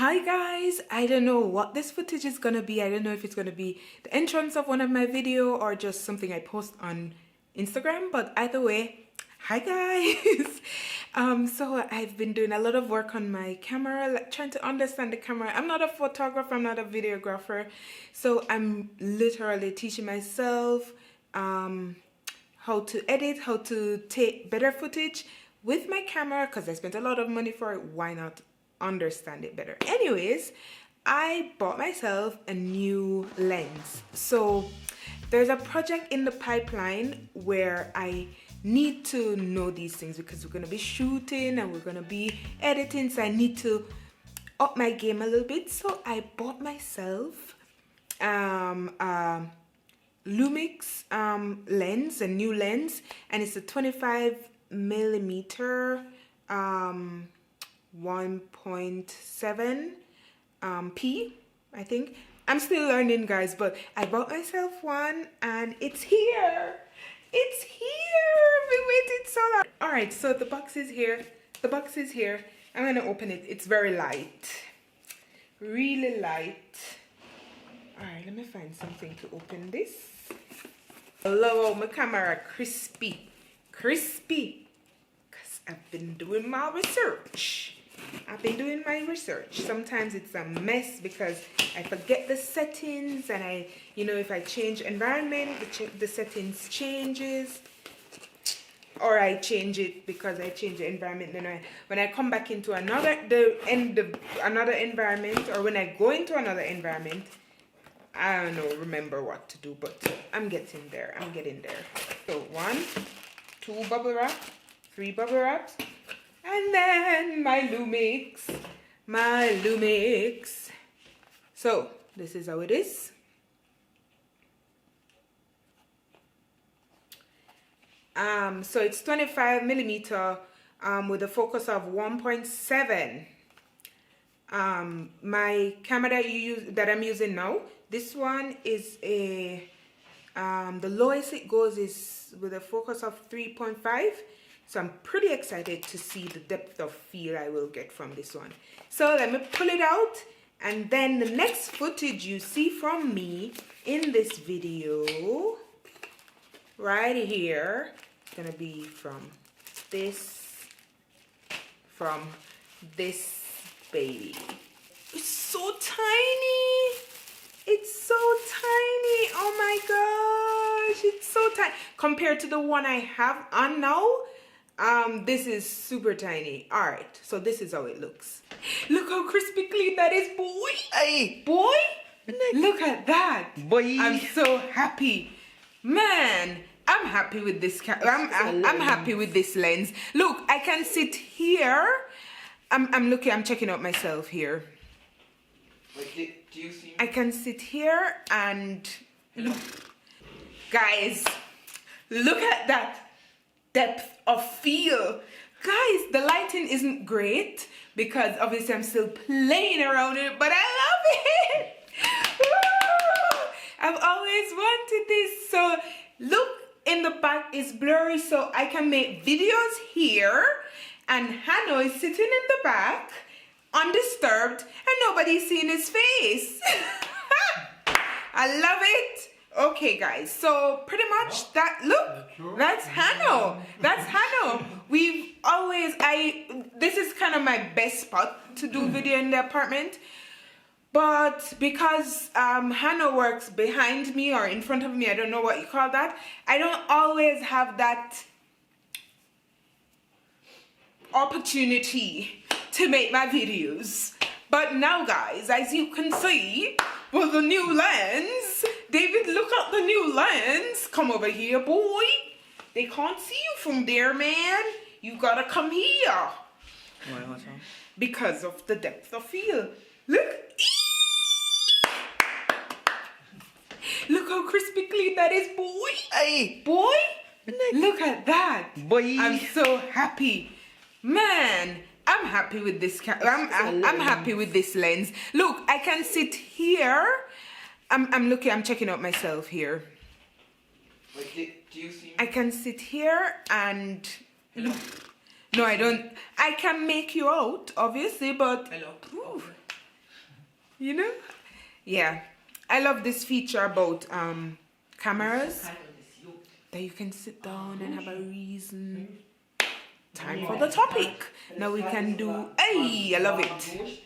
Hi guys, I don't know what this footage is gonna be. I don't know if it's gonna be the entrance of one of my video or just something I post on Instagram, but either way, hi guys. So I've been doing a lot of work on my camera, like trying to understand the camera. I'm not a photographer, I'm not a videographer, so I'm literally teaching myself how to edit, how to take better footage with my camera, because I spent a lot of money for it. Why not understand it better? Anyways, I bought myself a new lens. So there's a project in the pipeline where I need to know these things because we're going to be shooting and we're going to be editing, so I need to up my game a little bit. So I bought myself Lumix lens, a new lens, and it's a 25mm 1.7 p, I think. I'm still learning, guys, but I bought myself one and it's here. It's here. We waited so long. All right, so the box is here. The box is here. I'm gonna open it. It's very light, really light. All right, let me find something to open this. I love my camera crispy, because I've been doing my research. Sometimes it's a mess because I forget the settings, and if I change environment, the settings changes, or I change it because I change the environment. Then when I come back into another environment, or when I go into another environment, I don't know, remember what to do, but I'm getting there. So 1, 2 bubble wrap, 3 bubble wraps, and then my Lumix. So this is how it is. So it's 25mm with a focus of 1.7. My camera that I'm using now, this one is a the lowest it goes is with a focus of 3.5. So I'm pretty excited to see the depth of field I will get from this one. So let me pull it out, and then the next footage you see from me in this video right here is gonna be from this baby. It's so tiny. Oh my gosh, it's so tiny compared to the one I have on now. This is super tiny. All right, so this is how it looks. Look how crispy clean that is, boy. Hey, boy, look at that, boy. I'm so happy, man. I'm happy with this I'm happy with this lens. Look, I can sit here. I'm checking out myself here. Wait, do you see me? I can sit here and guys, look at that depth of field. Guys, the lighting isn't great because obviously I'm still playing around it, but I love it. Woo! I've always wanted this. So look, in the back is blurry, so I can make videos here, and Hano is sitting in the back undisturbed and nobody's seeing his face. I love it. Okay guys, so pretty much that's Hano. This is kind of my best spot to do video in the apartment, but because Hano works behind me or in front of me, I don't know what you call that, I don't always have that opportunity to make my videos. But now guys, as you can see with the new lens, David, look at the new lens. Come over here, boy. They can't see you from there, man. You gotta come here. Why, what's wrong? Because of the depth of field. Look. Look how crispy clean that is, boy. Hey, boy, look at that, boy. I'm so happy, man. I'm happy with this I'm happy with this lens. Look, I can sit here. I'm checking out myself here. Wait, do you see me? I can sit here and no, I don't. I can make you out, obviously, but Hello. ooh, You know? Yeah. I love this feature about cameras. That you can sit down and have a reason. Time for the topic. Now we can do, hey, I love it.